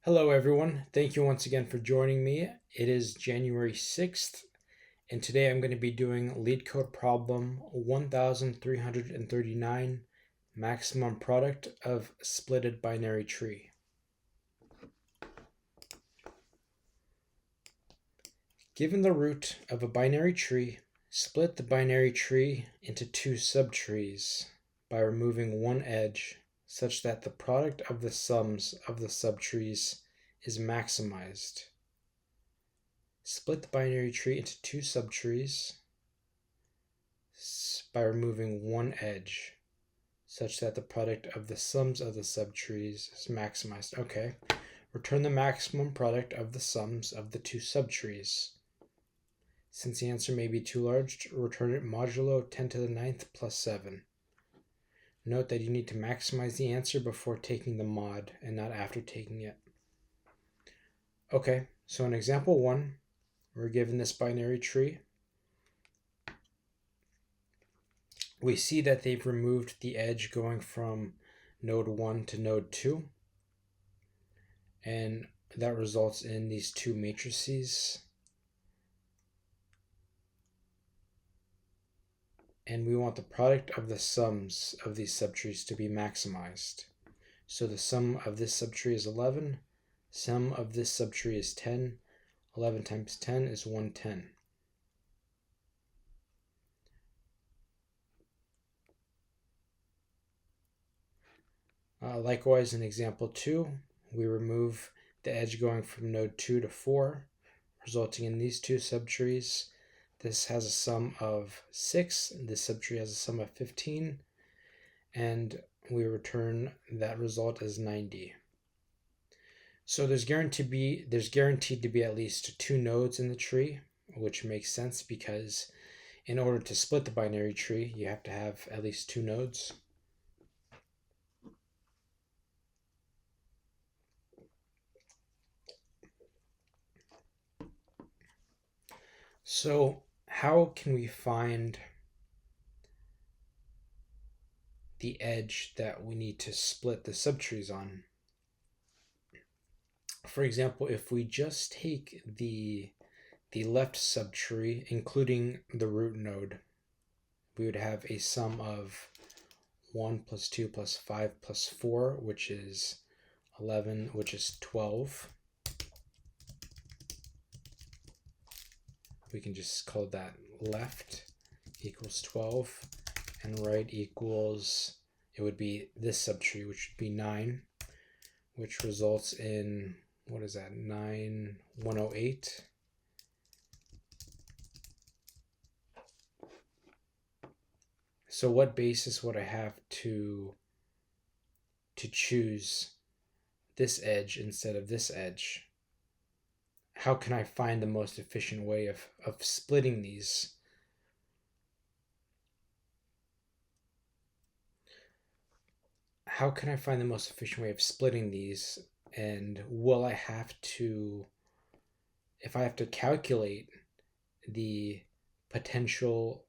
Hello everyone, thank you once again for joining me. It is January 6th, and today I'm going to be doing LeetCode problem 1339, maximum product of splitted binary tree. Given the root of a binary tree, split the binary tree into two subtrees by removing one edge such that the product of the sums of the subtrees is maximized. Split the binary tree into two subtrees by removing one edge such that the product of the sums of the subtrees is maximized. Okay. Return the maximum product of the sums of the two subtrees. Since the answer may be too large, return it modulo 10 to the 9th plus 7. Note that you need to maximize the answer before taking the mod and not after taking it. Okay, so in example 1, we're given this binary tree. We see that they've removed the edge going from node 1 to node 2. And that results in these two matrices. And we want the product of the sums of these subtrees to be maximized. So the sum of this subtree is 11. Sum of this subtree is 10. 11 times 10 is 110. Likewise, in example 2, we remove the edge going from node 2 to 4, resulting in these two subtrees. This has a sum of 6, this subtree has a sum of 15, and we return that result as 90. So there's guaranteed to be at least two nodes in the tree, which makes sense because in order to split the binary tree, you have to have at least two nodes. So how can we find the edge that we need to split the subtrees on? For example, if we just take the left subtree, including the root node, we would have a sum of 1 plus 2 plus 5 plus 4, which is 11, which is 12. We can just call that left equals 12, and right equals, it would be this subtree, which would be 9, which results in, what is that, 9, 108. So what basis would I have to choose this edge instead of this edge? How can I find the most efficient way of splitting these? How can I find the most efficient way of splitting these? And will I have to, if I have to calculate the potential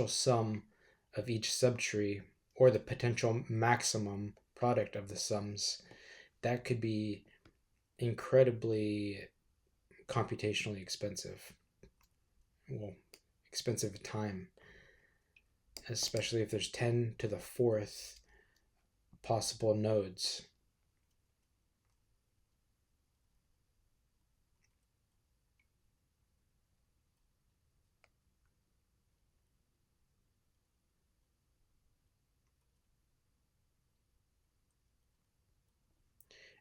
sum of each subtree, or the potential maximum product of the sums, that could be incredibly computationally expensive. Well, expensive time, especially if there's 10 to the 4th possible nodes.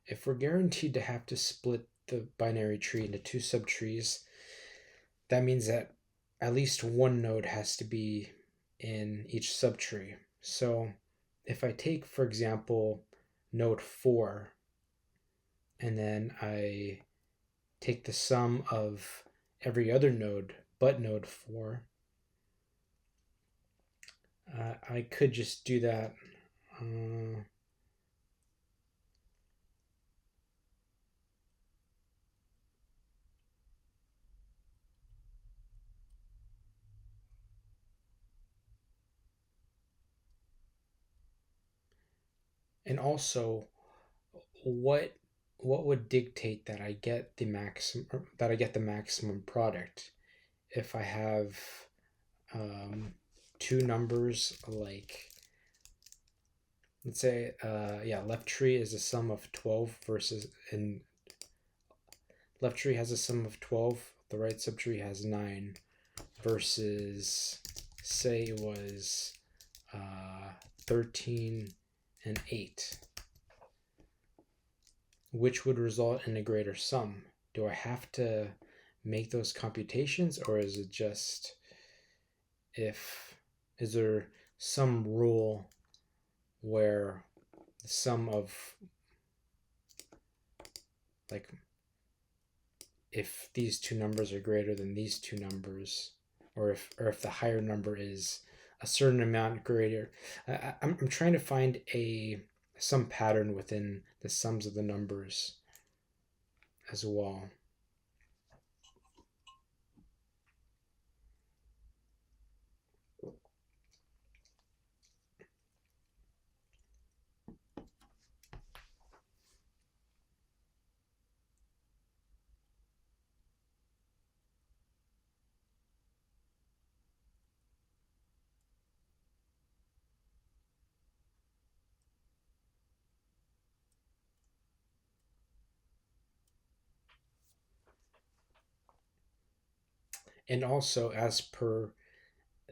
If we're guaranteed to have to split the binary tree into two subtrees, that means that at least one node has to be in each subtree. So if I take, for example, node 4, and then I take the sum of every other node but node 4, I could just do that. And also, what would dictate that I get the maximum product if I have two numbers, like, let's say left tree is a sum of 12 versus, and left tree has a sum of 12, the right subtree has 9, versus, say it was 13 and 8. Which would result in a greater sum? Do I have to make those computations, or is it just, is there some rule where the sum of, like, if these two numbers are greater than these two numbers, or if the higher number is a certain amount greater? I'm trying to find some pattern within the sums of the numbers as well. And also, as per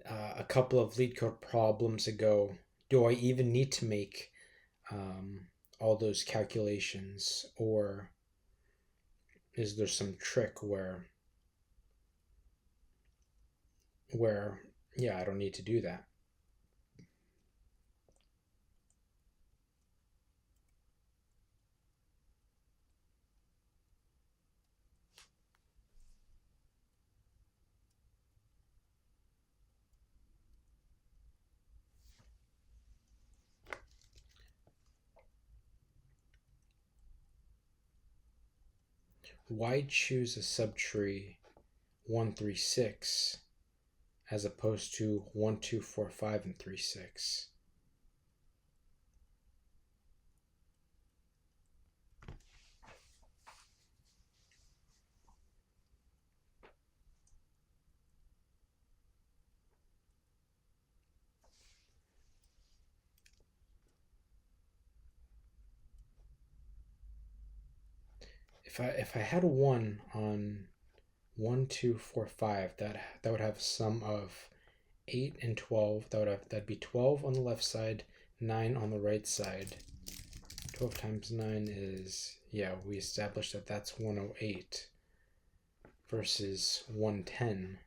a couple of LeetCode problems ago, do I even need to make all those calculations, or is there some trick where I don't need to do that? Why choose a subtree 1, 3, 6 as opposed to 1, 2, 4, 5, and 3, 6? If I had a 1 on 1, 2, 4, 5, that would have a sum of 8 and 12. That'd be 12 on the left side, 9 on the right side. 12 times 9 is, we established that that's 108 versus 110.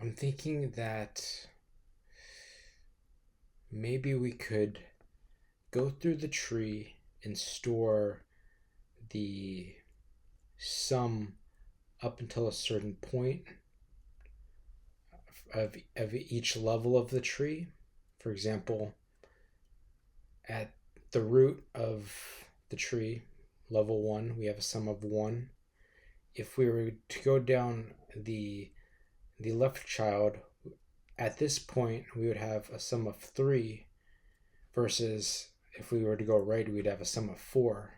I'm thinking that maybe we could go through the tree and store the sum up until a certain point of each level of the tree. For example, at the root of the tree, level 1, we have a sum of 1. If we were to go down the left child, at this point we would have a sum of 3, versus if we were to go right, we'd have a sum of 4.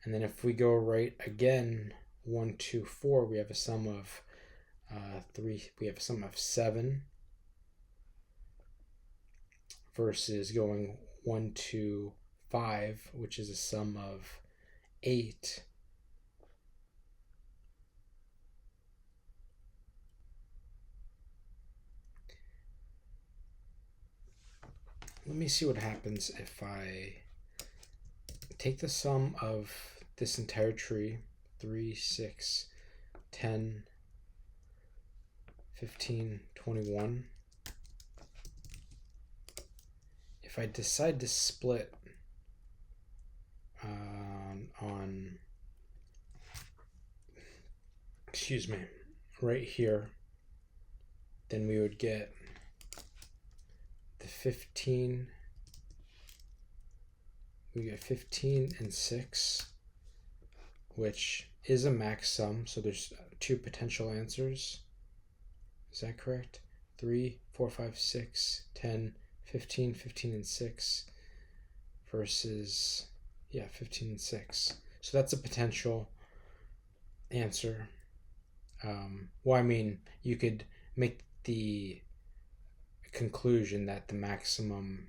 And then if we go right again 1, 2, 4, we have a sum of 3. We have a sum of 7 versus going 1, 2, 5, which is a sum of 8. Let me see what happens if I take the sum of this entire tree, 3, 6, 10, 15, 21. If I decide to split on, excuse me, right here, then we would get the 15. We get 15 and 6, which is a max sum, so there's 2 potential answers. Is that correct? 3, 4, 5, 6, 10, 15, 15 and 6 versus, 15 and 6. So that's a potential answer. Well, I mean, you could make the conclusion that the maximum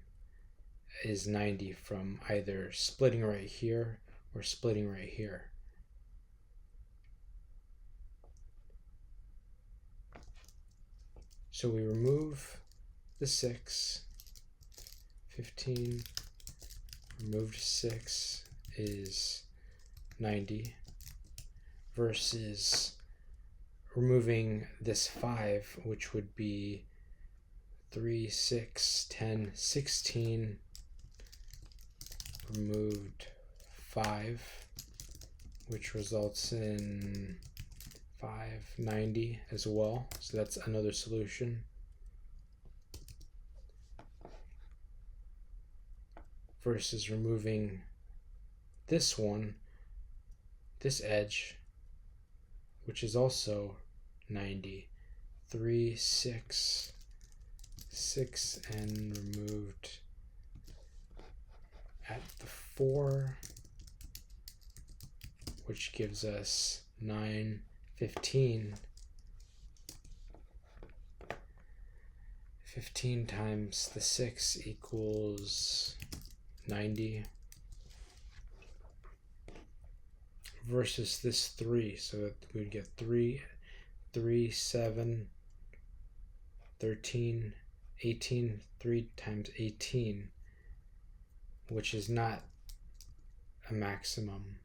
is 90 from either splitting right here or splitting right here. So we remove the 6, 15, removed 6 is 90 versus removing this 5, which would be 3, 6, 10, 16, removed 5, which results in 5, 90 as well. So that's another solution. Versus removing this one, this edge, which is also 90. 3, 6, 6, and removed at the 4, which gives us 9, 15. 15 times the 6 equals 90 versus this 3, so that we'd get 3, 7, 13, 18, 3 times 18, which is not a maximum.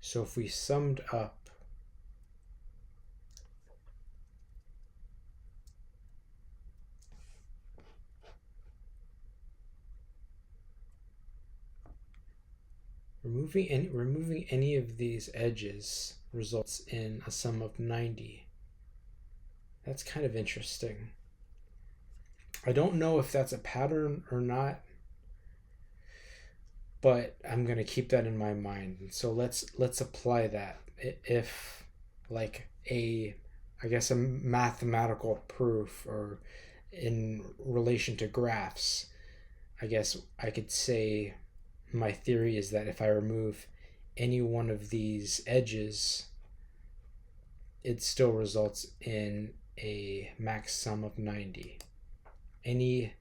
So if we summed up removing any of these edges results in a sum of 90. That's kind of interesting. I don't know if that's a pattern or not, but I'm going to keep that in my mind. So let's apply that. If like a mathematical proof, or in relation to graphs, I guess I could say my theory is that if I remove any one of these edges, it still results in a max sum of 90. Any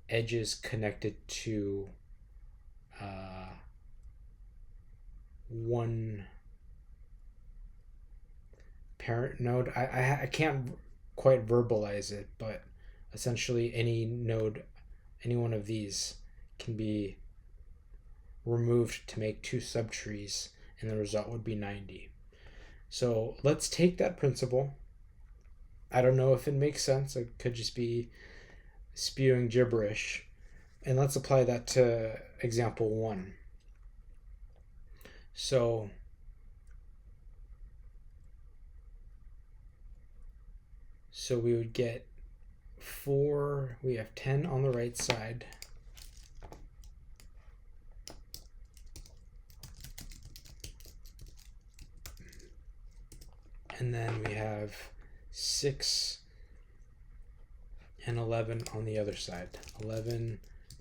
edges connected to one parent node, I can't quite verbalize it, but essentially any node, any one of these can be removed to make 2 subtrees, and the result would be 90. So let's take that principle. I don't know if it makes sense. It could just be spewing gibberish. And let's apply that to example 1. So we would get 4, we have 10 on the right side. And then we have 6 and 11 on the other side. 11,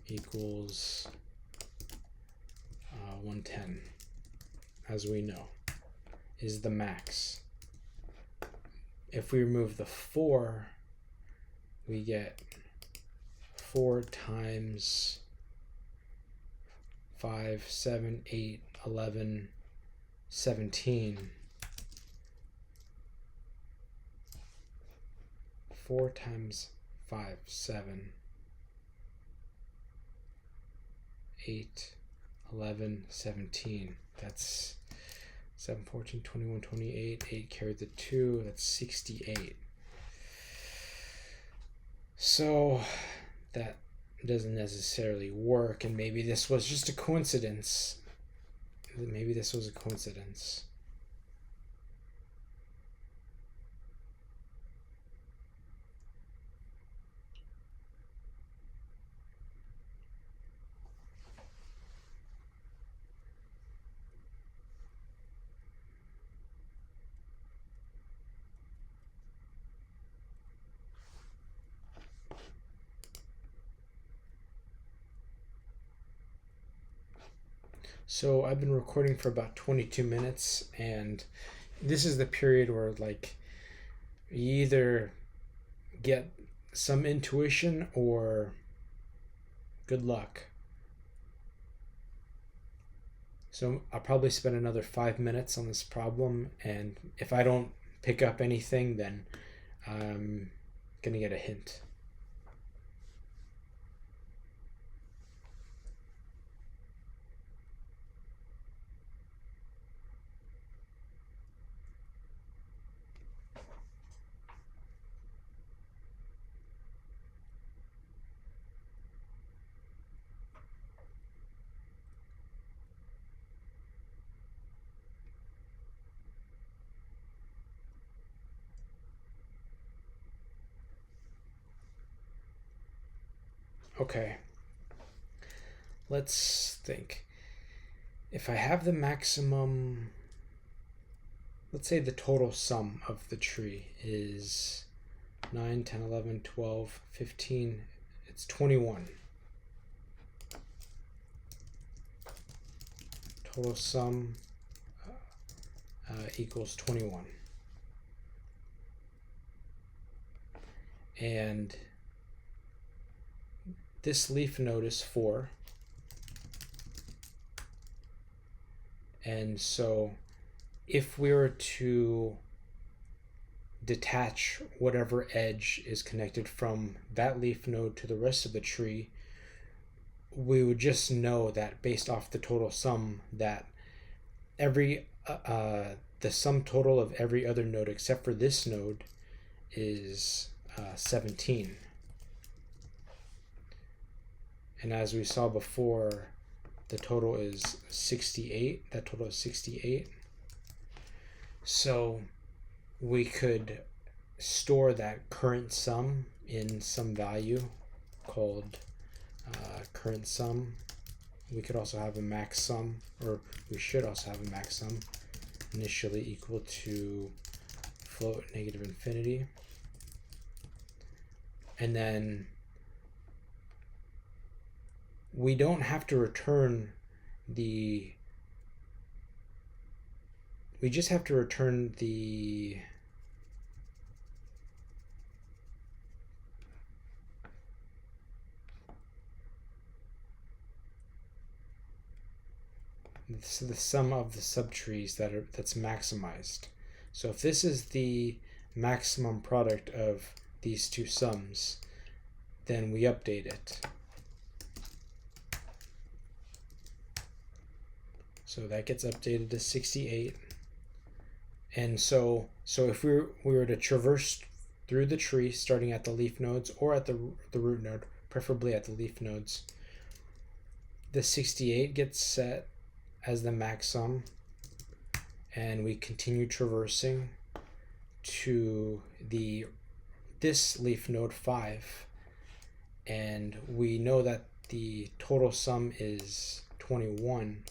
equals 110, as we know, is the max. If we remove the 4, we get 4 times 5, 7, 8, 11, 17. 4 times 5, 7, 8, 11, 17. That's 7, 14, 21, 28. 8 carried the 2. That's 68. So that doesn't necessarily work, and maybe this was just a coincidence. Maybe this was a coincidence. So I've been recording for about 22 minutes, and this is the period where like you either get some intuition or good luck. So I'll probably spend another 5 minutes on this problem, and if I don't pick up anything, then I'm gonna get a hint. Okay, let's think. If I have the maximum, let's say the total sum of the tree is 9, 10, 11, 12, 15, it's 21. Total sum equals 21. And this leaf node is 4. And so if we were to detach whatever edge is connected from that leaf node to the rest of the tree, we would just know that based off the total sum that every the sum total of every other node except for this node is 17. And as we saw before, the total is 68. That total is 68. So we could store that current sum in some value called current sum. We could also have a max sum, or we should also have a max sum, initially equal to float negative infinity. And then we don't have to return we just have to return the sum of the subtrees that's maximized. So if this is the maximum product of these two sums, then we update it. So that gets updated to 68. And so if we were to traverse through the tree, starting at the leaf nodes or at the root node, preferably at the leaf nodes, the 68 gets set as the max sum, and we continue traversing to this leaf node 5, and we know that the total sum is 21.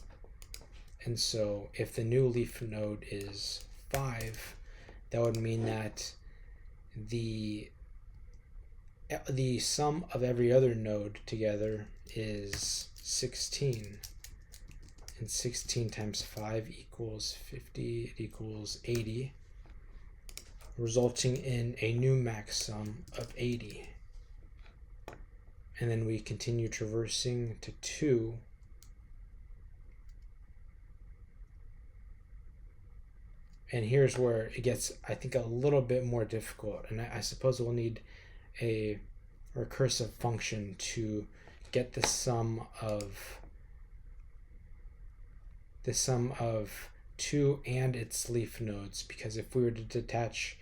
And so if the new leaf node is 5, that would mean that the sum of every other node together is 16. And 16 times 5 equals 50. It equals 80, resulting in a new max sum of 80. And then we continue traversing to 2. And here's where it gets, I think, a little bit more difficult. And I suppose we'll need a recursive function to get the sum of 2 and its leaf nodes, because if we were to detach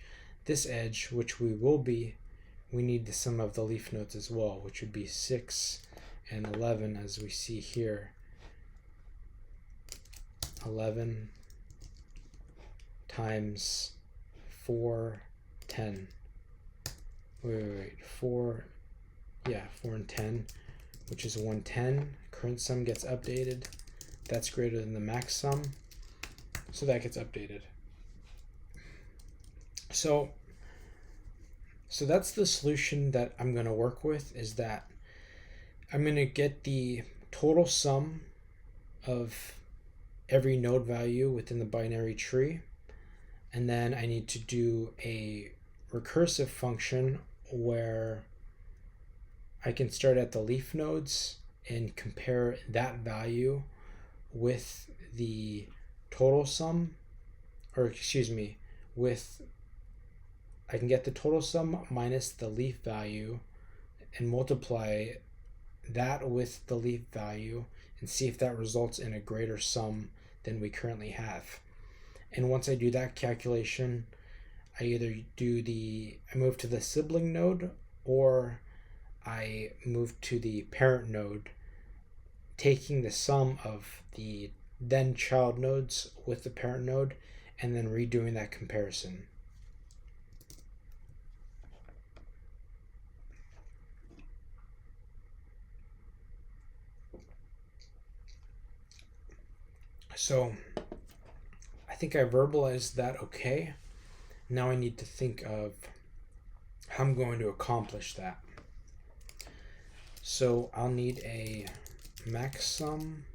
this edge, which we will be, we need the sum of the leaf nodes as well, which would be 6 and 11, as we see here. 11 times 4, 10. Wait, 4 and 10, which is 110. Current sum gets updated. That's greater than the max sum, so that gets updated. So that's the solution that I'm going to work with, is that I'm going to get the total sum of every node value within the binary tree, and then I need to do a recursive function where I can start at the leaf nodes and compare that value with the total sum, or excuse me, I can get the total sum minus the leaf value and multiply that with the leaf value and see if that results in a greater sum than we currently have. And once I do that calculation, I either I move to the sibling node, or I move to the parent node, taking the sum of the then child nodes with the parent node and then redoing that comparison. So I think I verbalized that okay. Now I need to think of how I'm going to accomplish that. So I'll need a max sum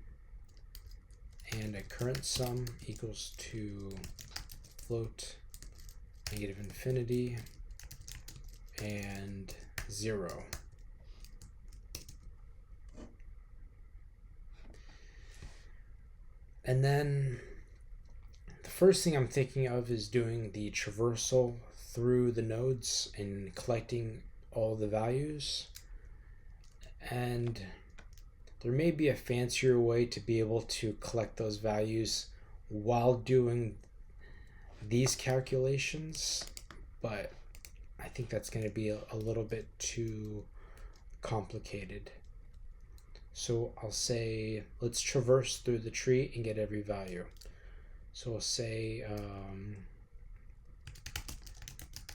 and a current sum equals to float negative infinity and 0. And then the first thing I'm thinking of is doing the traversal through the nodes and collecting all the values. And there may be a fancier way to be able to collect those values while doing these calculations, but I think that's going to be a little bit too complicated. So I'll say, let's traverse through the tree and get every value. So I'll say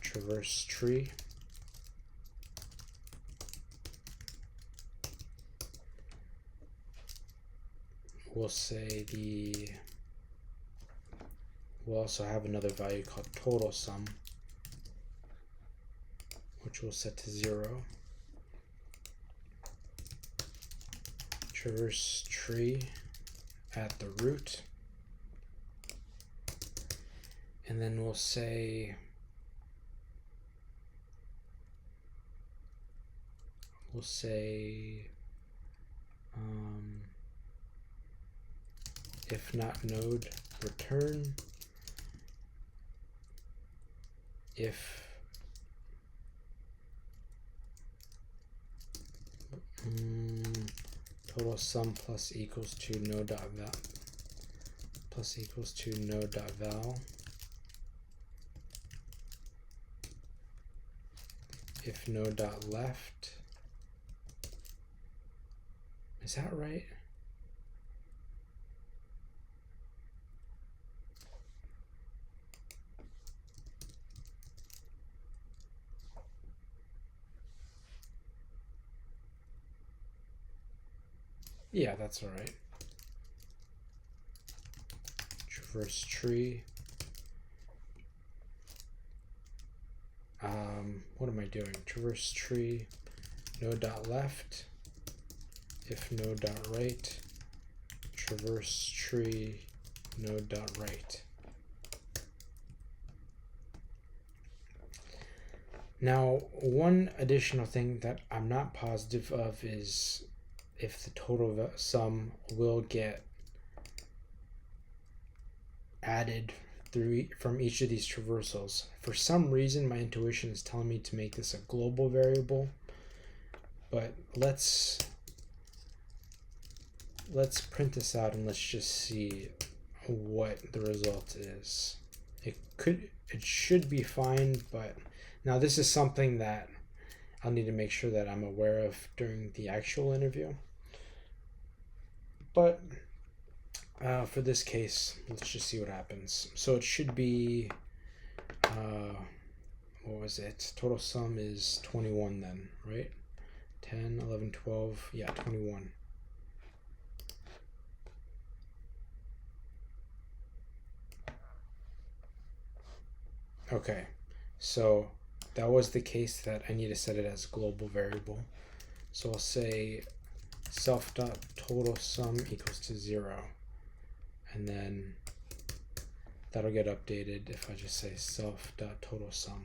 traverse tree. We'll say we'll also have another value called total sum, which we'll set to 0. Traverse tree at the root. And then we'll say if not node, return if total sum plus equals to node.val plus equals to node.val if node.left. Is that right? Yeah, that's all right. Traverse tree. What am I doing? Traverse tree, node.left, if node.write, traverse tree node.write. Now, one additional thing that I'm not positive of is if the total sum will get added from each of these traversals. For some reason, my intuition is telling me to make this a global variable, but let's print this out and let's just see what the result is. It should be fine, but now this is something that I'll need to make sure that I'm aware of during the actual interview. But for this case, let's just see what happens. So it should be, what was it? Total sum is 21 then, right? 10, 11, 12, yeah, 21. Okay, so that was the case that I need to set it as a global variable. So I'll say self.totalSum equals to 0. And then that'll get updated if I just say self.totalSum.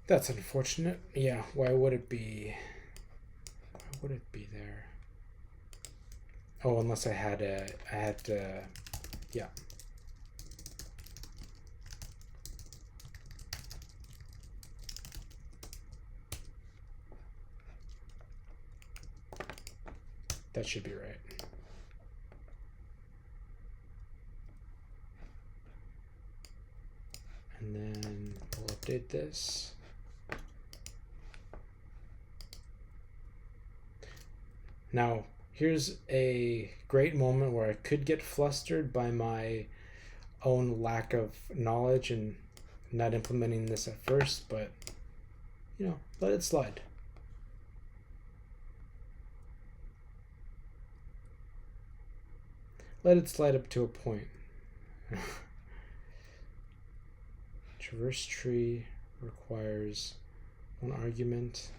That's unfortunate. Yeah, why would it be? Why would it be there? Oh, unless I had yeah. That should be right. And then we'll update this. Now, here's a great moment where I could get flustered by my own lack of knowledge and not implementing this at first, but, you know, let it slide. Let it slide up to a point. Traverse tree requires one argument.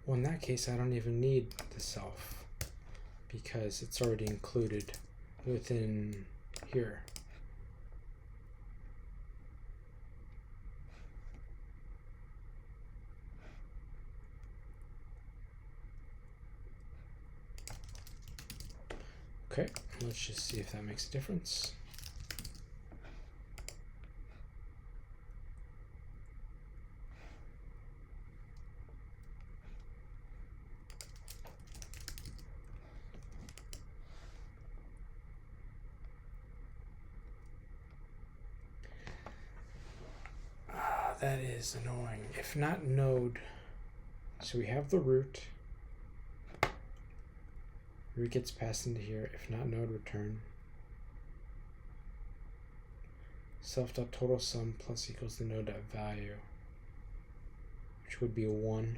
Well, in that case, I don't even need the self because it's already included within here. Okay, let's just see if that makes a difference. That is annoying. If not node, so we have the root. Root gets passed into here. If not node, return. Self.totalSum plus equals the node.value, which would be a 1.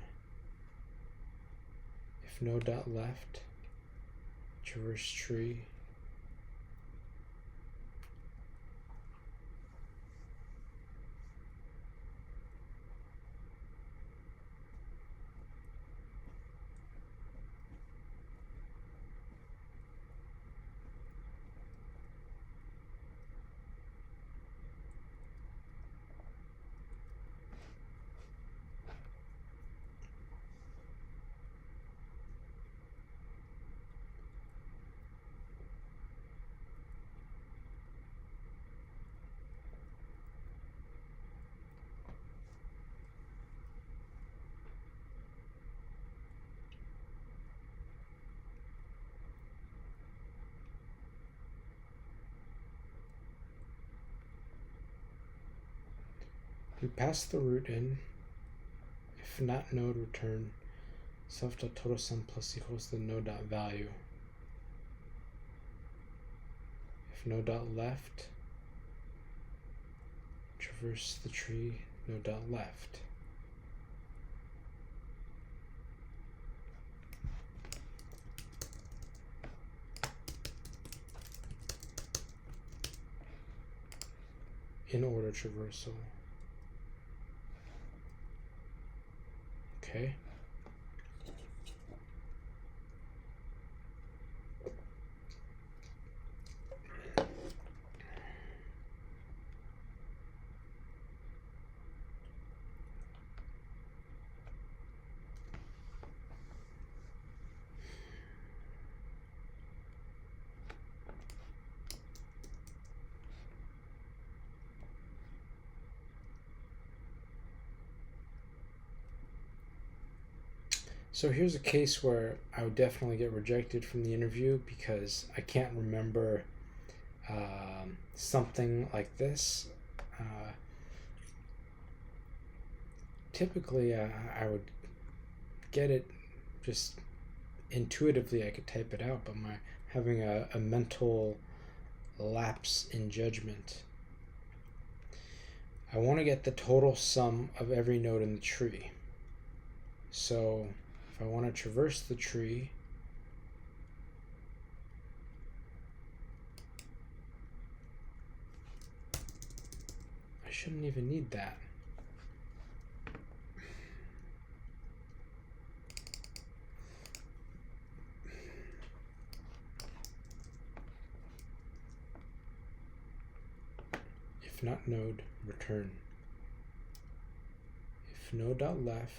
If node.left, traverse tree. we pass the root in. If not node, return self.total sum plus equals the node.value. If node.left, traverse the tree, node.left. In order traversal. Okay. So here's a case where I would definitely get rejected from the interview because I can't remember something like this. Typically, I would get it just intuitively. I could type it out, but having a mental lapse in judgment. I want to get the total sum of every node in the tree. So if I want to traverse the tree, I shouldn't even need that. If not node, return. If node.left,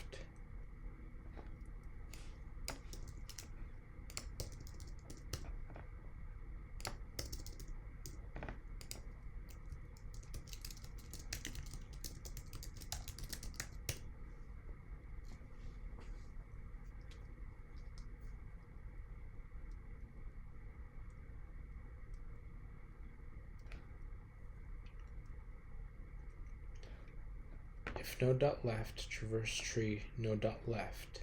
if node.left, traverse tree, node.left,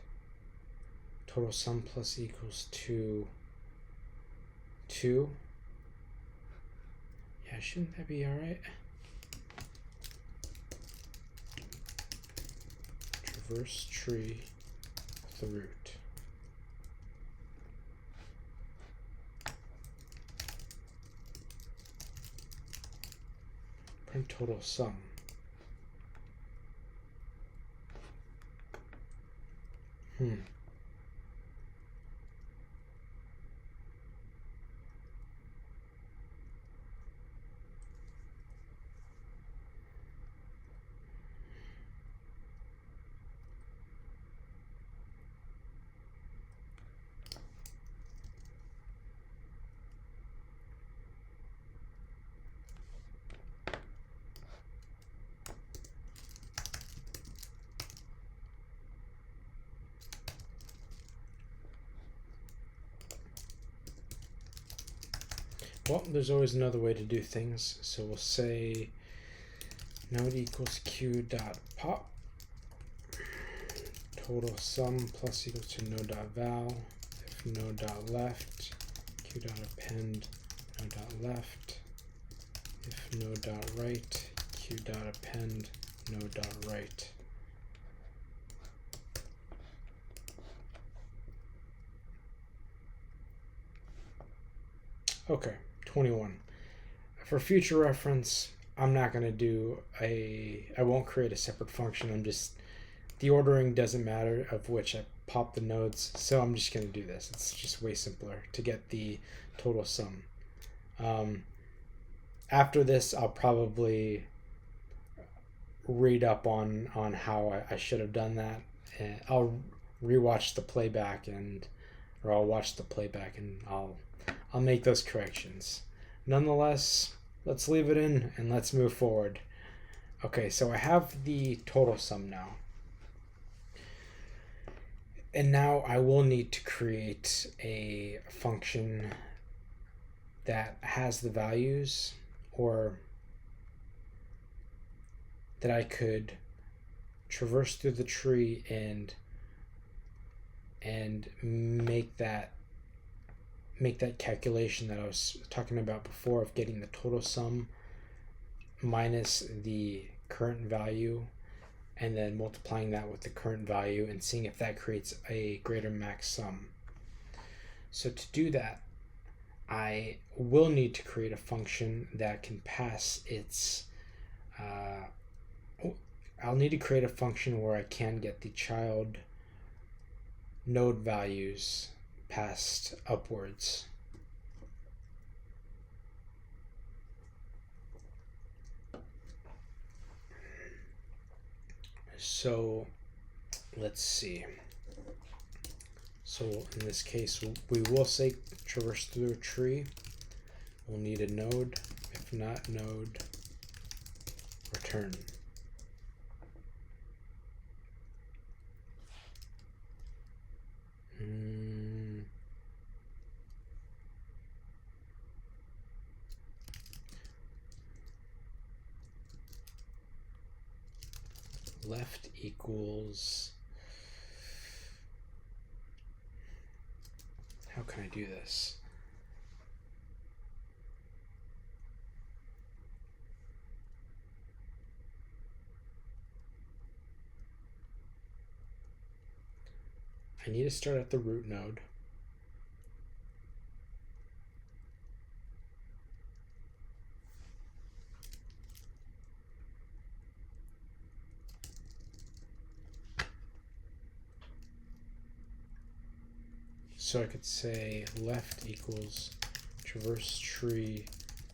total sum plus equals 2. Yeah, shouldn't that be alright? Traverse tree with the root. Print total sum. Well, there's always another way to do things. So we'll say node equals q dot pop, total sum plus equals to node dot val. If node dot left, q dot append node dot left. If node dot right, q dot append node dot right. Okay, 21. For future reference, I'm not going to do I won't create a separate function. The ordering doesn't matter of which I pop the nodes, so I'm just going to do this. It's just way simpler to get the total sum. After this, I'll probably read up on how I should have done that. And I'll rewatch the playback or I'll watch the playback and I'll make those corrections. Nonetheless, let's leave it in and let's move forward. Okay, so I have the total sum now. And now I will need to create a function that has the values, or that I could traverse through the tree and make that calculation that I was talking about before of getting the total sum minus the current value and then multiplying that with the current value and seeing if that creates a greater max sum. So to do that, I will need to create a function that can pass its I'll need to create a function where I can get the child node values passed upwards. So let's see. So in this case, we will say traverse through a tree. We'll need a node. If not node, return. Left equals, how can I do this? I need to start at the root node. So I could say left equals traverse tree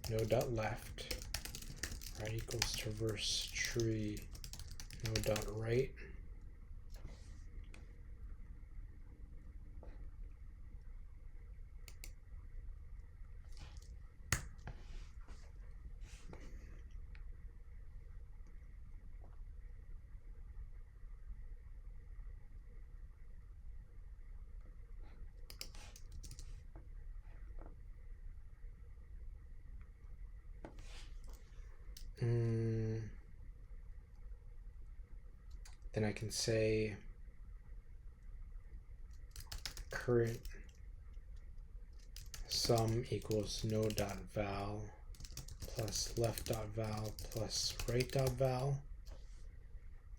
node dot left, right equals traverse tree node dot right. Then I can say current sum equals node.val plus left.val plus right.val.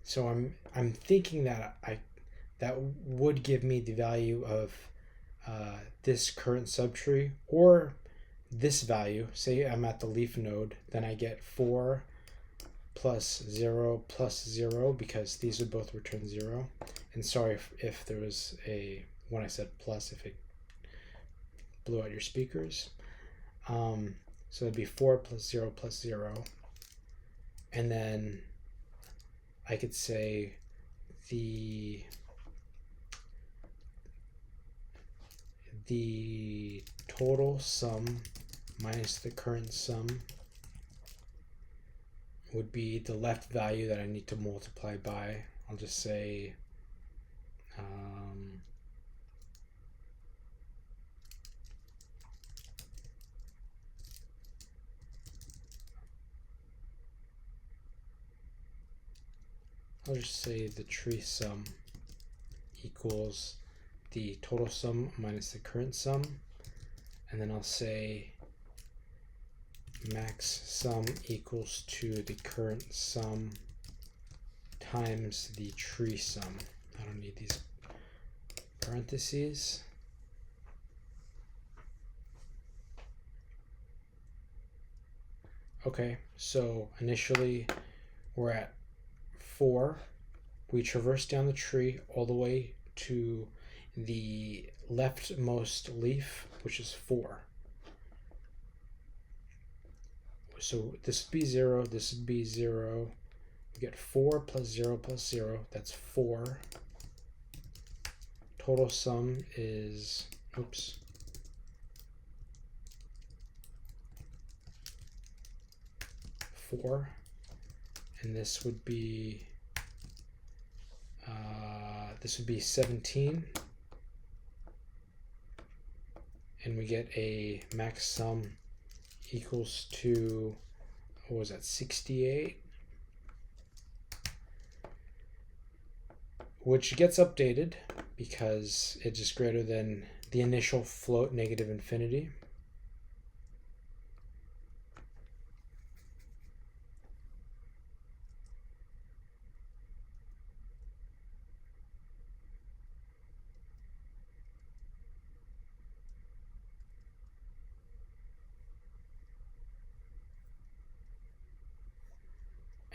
So I'm thinking that that would give me the value of this current subtree, or this value. Say I'm at the leaf node, then I get 4 plus 0 plus 0 because these would both return 0. And sorry if there was when I said plus, if it blew out your speakers. So it'd be 4 plus 0 plus 0. And then I could say the total sum minus the current sum would be the left value that I need to multiply by. I'll just say the tree sum equals the total sum minus the current sum, and then I'll say max sum equals to the current sum times the tree sum. I don't need these parentheses. Okay, so initially we're at 4. We traverse down the tree all the way to the leftmost leaf, which is 4. So this would be 0, this would be 0. We get 4 plus 0 plus 0, that's 4. Total sum is, 4. And this would be 17. And we get a max sum equals to, what was that, 68? which gets updated because it's just greater than the initial float negative infinity.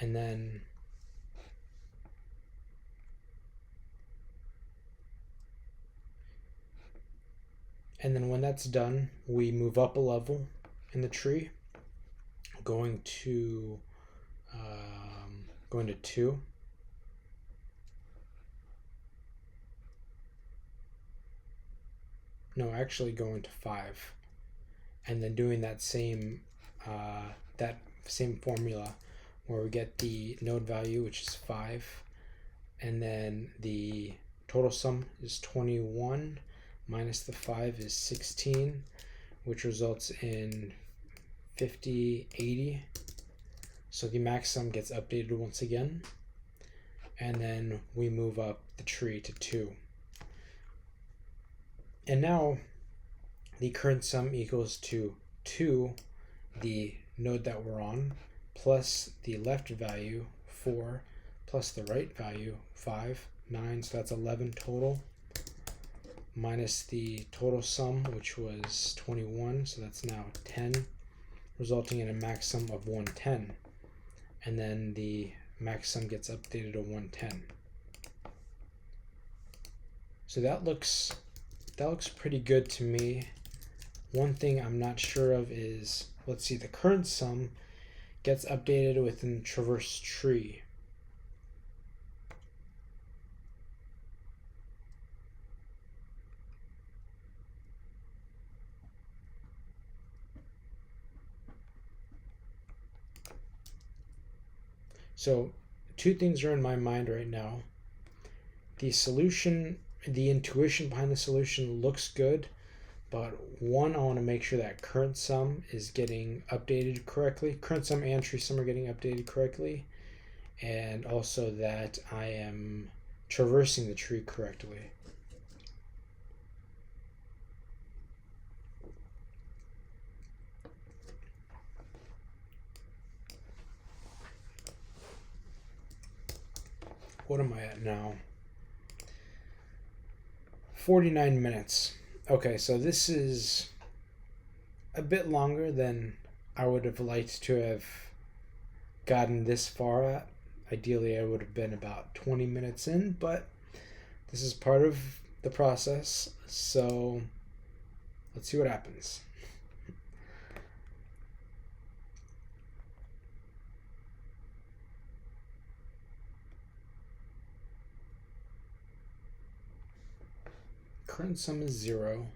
And then when that's done, we move up a level in the tree, going to 2. No, actually going to 5, and then doing that same formula where we get the node value, which is 5, and then the total sum is 21 minus the 5 is 16, which results in 50, 80. So the max sum gets updated once again, and then we move up the tree to 2. And now the current sum equals to 2, the node that we're on, plus the left value, 4, plus the right value, 5, 9, so that's 11 total, minus the total sum, which was 21, so that's now 10, resulting in a max sum of 110. And then the max sum gets updated to 110. So that looks pretty good to me. One thing I'm not sure of is, let's see, the current sum gets updated within the traverse tree. So 2 things are in my mind right now. The solution, the intuition behind the solution looks good, but one, I want to make sure that current sum is getting updated correctly. Current sum and tree sum are getting updated correctly, and also that I am traversing the tree correctly. What am I at now? 49 minutes. Okay, so this is a bit longer than I would have liked to have gotten this far at. Ideally, I would have been about 20 minutes in, but this is part of the process, so let's see what happens. Current sum is 0.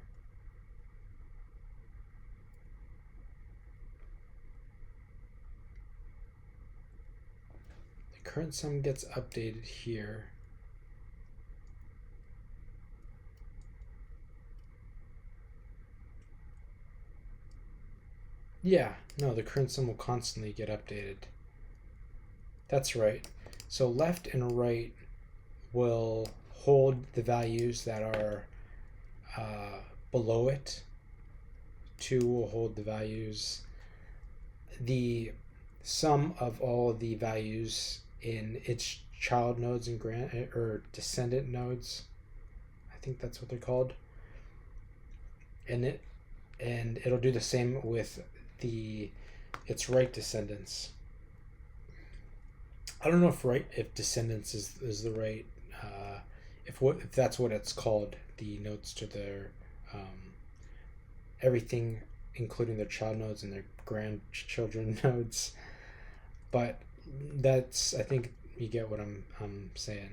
The current sum gets updated here. Yeah, no, the current sum will constantly get updated. That's right. So left and right will hold the values that are below it. 2 will hold the values. The sum of all of the values in its child nodes and descendant nodes, I think that's what they're called, and it'll do the same with its right descendants. I don't know if descendants is the right if that's what it's called, the nodes to their everything, including their child nodes and their grandchildren nodes. But that's, I think you get what I'm saying.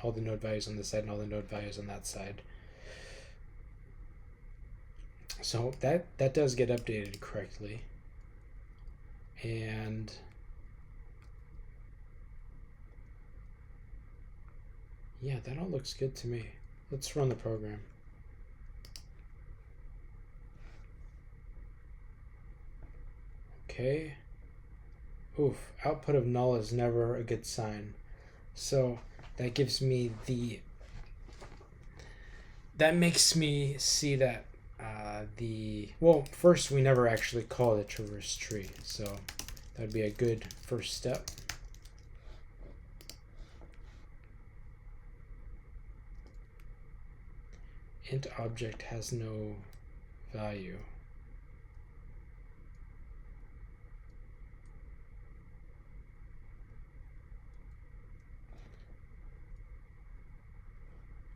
All the node values on this side and all the node values on that side. So that does get updated correctly. And yeah, that all looks good to me. Let's run the program. Okay. Oof, output of null is never a good sign. So that gives me that makes me see that well, first we never actually called a traverse tree, so that would be a good first step. Int object has no value.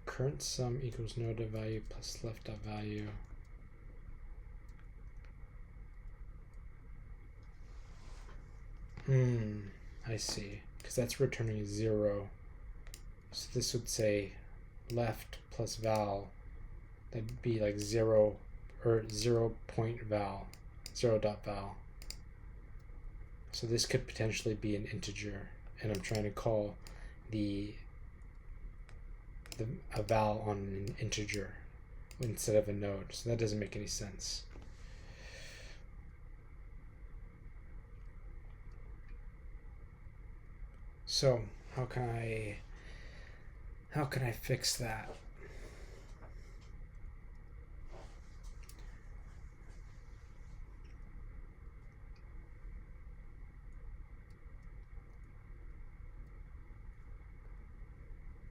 Current sum equals node.value plus left.value. I see, because that's returning 0. So this would say left plus val. That'd be like 0 or 0.val, 0.val. So this could potentially be an integer, and I'm trying to call a val on an integer instead of a node. So that doesn't make any sense. So how can I fix that?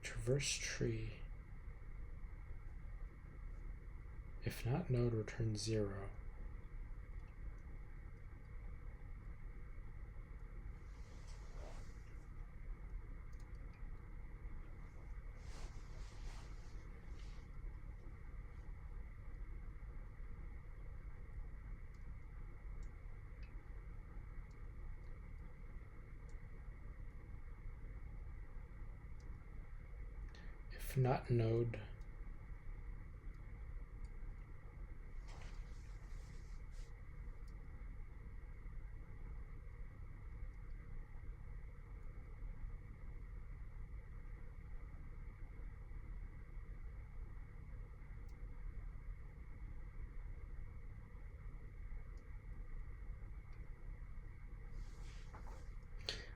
Traverse tree. If not node, return 0. If not node,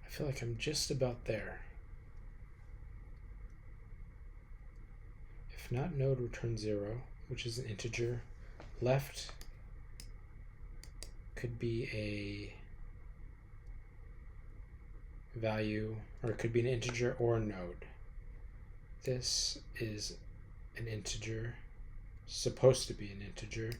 I feel like I'm just about there. If not node, return 0, which is an integer. Left could be a value, or it could be an integer or a node. This is an integer, supposed to be an integer.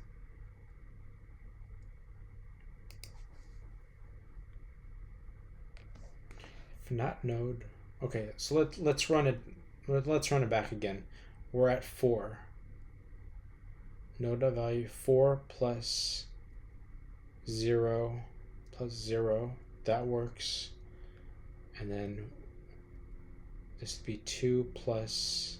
If not node, okay, so let's run it. Let's run it back again. We're at 4. Node.value 4 plus 0 plus 0. That works. And then this would be 2 plus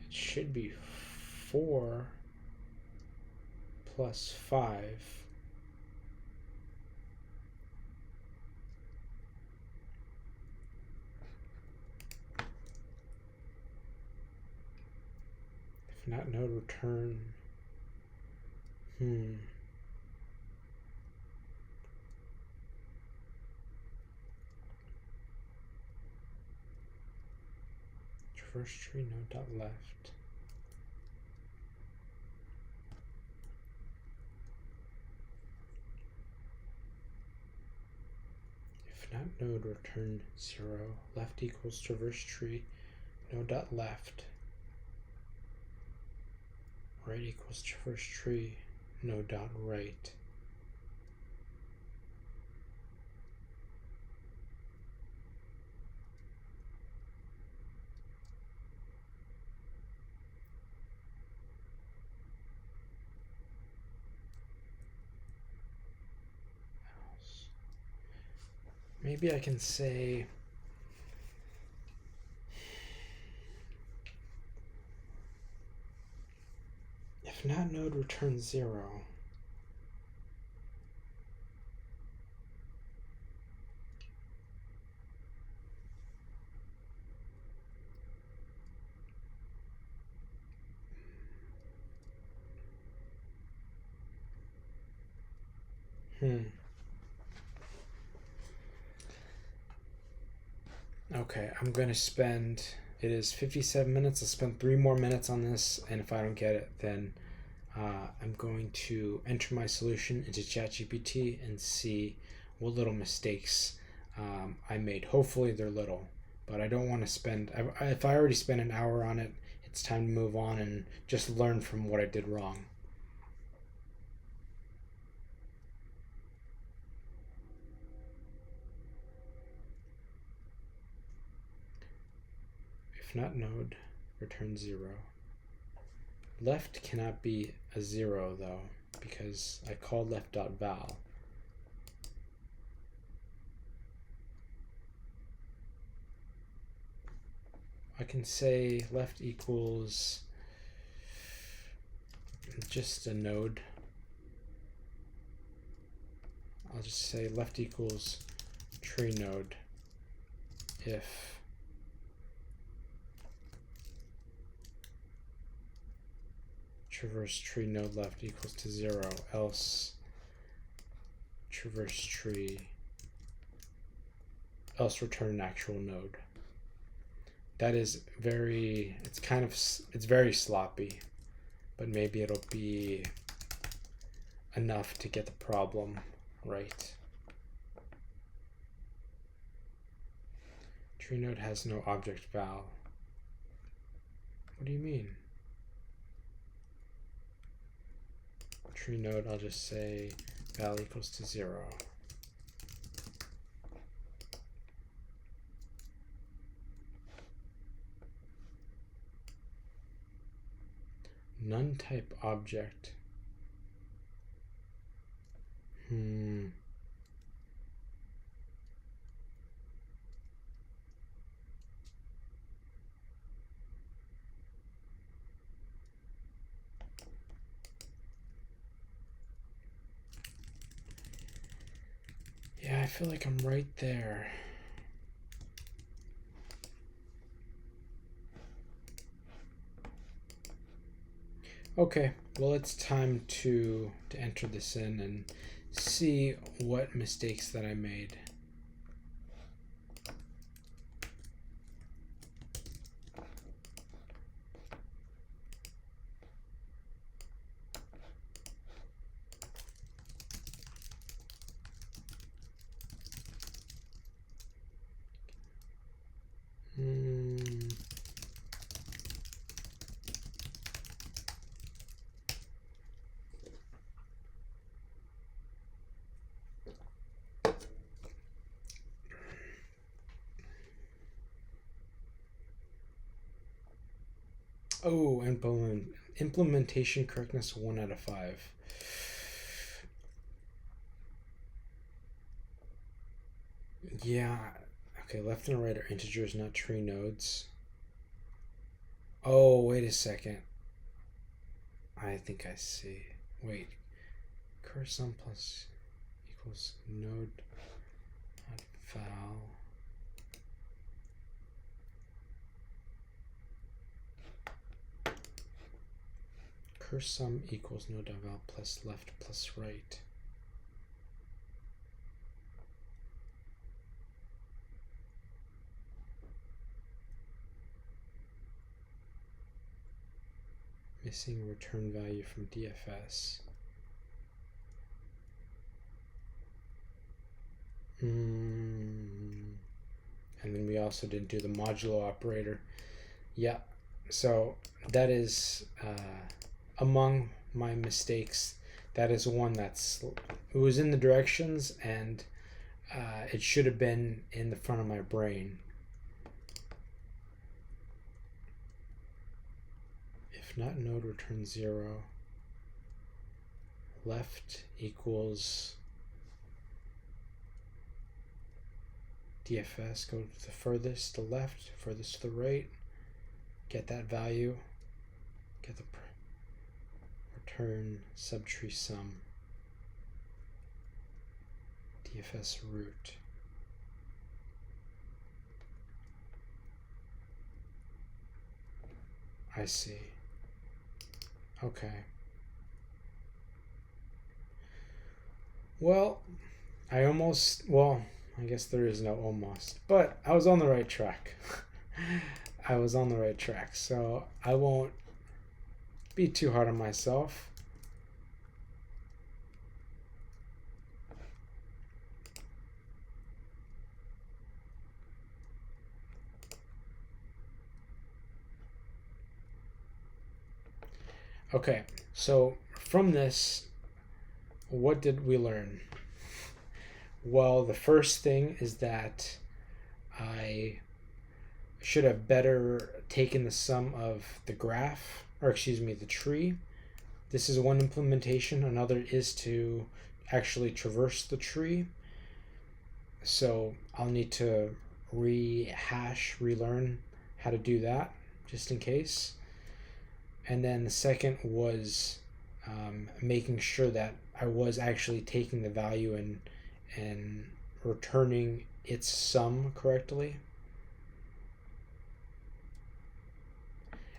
it should be 4 plus 5. If not node, return. Traverse tree node dot left. If not node, return 0. Left equals traverse tree node dot left. Right equals traverse tree node dot right. Maybe I can say if not node, return 0. Okay, I'm going to spend, it is 57 minutes. I'll spend 3 more minutes on this, and if I don't get it, then I'm going to enter my solution into ChatGPT and see what little mistakes I made. Hopefully they're little, but I don't want to spend, if I already spent an hour on it, it's time to move on and just learn from what I did wrong. If not node, return 0. Left cannot be a 0 though, because I called left.val. I can say left equals just a node. I'll just say left equals tree node if traverse tree node left equals to 0, else traverse tree, else return an actual node. That is very, it's very sloppy, but maybe it'll be enough to get the problem right. Tree node has no object val. What do you mean? Tree node, I'll just say val equals to 0. None type object. Yeah, I feel like I'm right there. Okay, well, it's time to enter this in and see what mistakes that I made. Oh, implementation correctness 1 out of 5. Yeah, okay, left and right are integers, not tree nodes. Oh, wait a second. I think I see. Wait, cur_sum plus equals node not val. Cur_sum equals node.val plus left plus right. Missing return value from DFS. And then we also didn't do the modulo operator. Yeah, so that is among my mistakes. That is one it was in the directions, and it should have been in the front of my brain. If not node, return 0. Left equals DFS, go to the furthest to the left, furthest to the right, get that value, get the return subtree sum, DFS root. I see. Okay. Well, I guess there is no almost, but I was on the right track. I was on the right track, so I won't be too hard on myself. Okay, so from this, what did we learn? Well, the first thing is that I should have better taken the sum of the graph, or excuse me, the tree. This is one implementation. Another is to actually traverse the tree. So I'll need to relearn how to do that just in case. And then the second was making sure that I was actually taking the value and returning its sum correctly,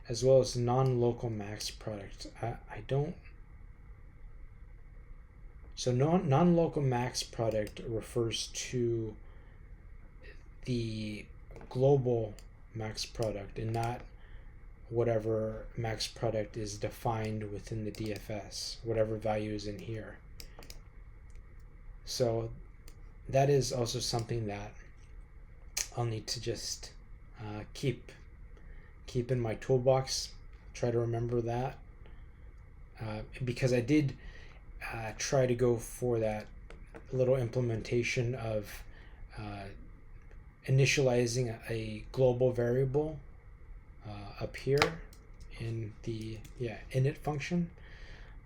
as well as non-local max product. I don't. So non-local max product refers to the global max product and not whatever max product is defined within the DFS, whatever value is in here. So that is also something that I'll need to just keep in my toolbox. Try to remember that because I did try to go for that little implementation of initializing a global variable up here in the init function,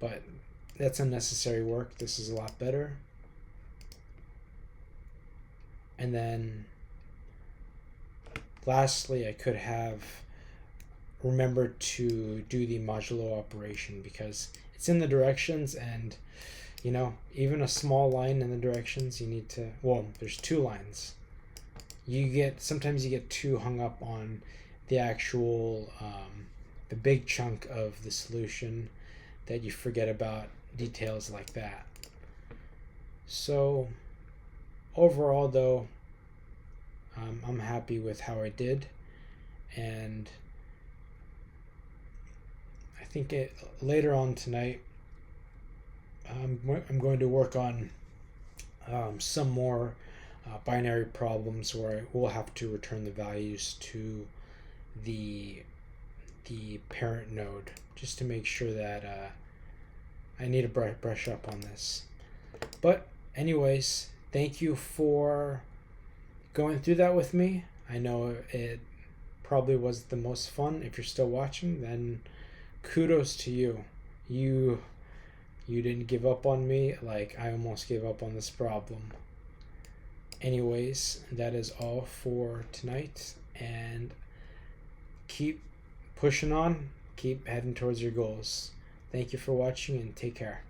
but that's unnecessary work. This is a lot better. And then lastly, I could have remembered to do the modulo operation because it's in the directions, and even a small line in the directions, you need to, there's two lines. Sometimes you get too hung up on the actual the big chunk of the solution that you forget about details like that. So overall though, I'm happy with how I did, and I think later on tonight I'm going to work on some more binary problems where I will have to return the values to the parent node, just to make sure that I need to brush up on this. But anyways, thank you for going through that with me. I know it probably was the most fun. If you're still watching, then kudos to you. You didn't give up on me like I almost gave up on this problem. Anyways, that is all for tonight, and keep pushing on, keep heading towards your goals. Thank you for watching, and take care.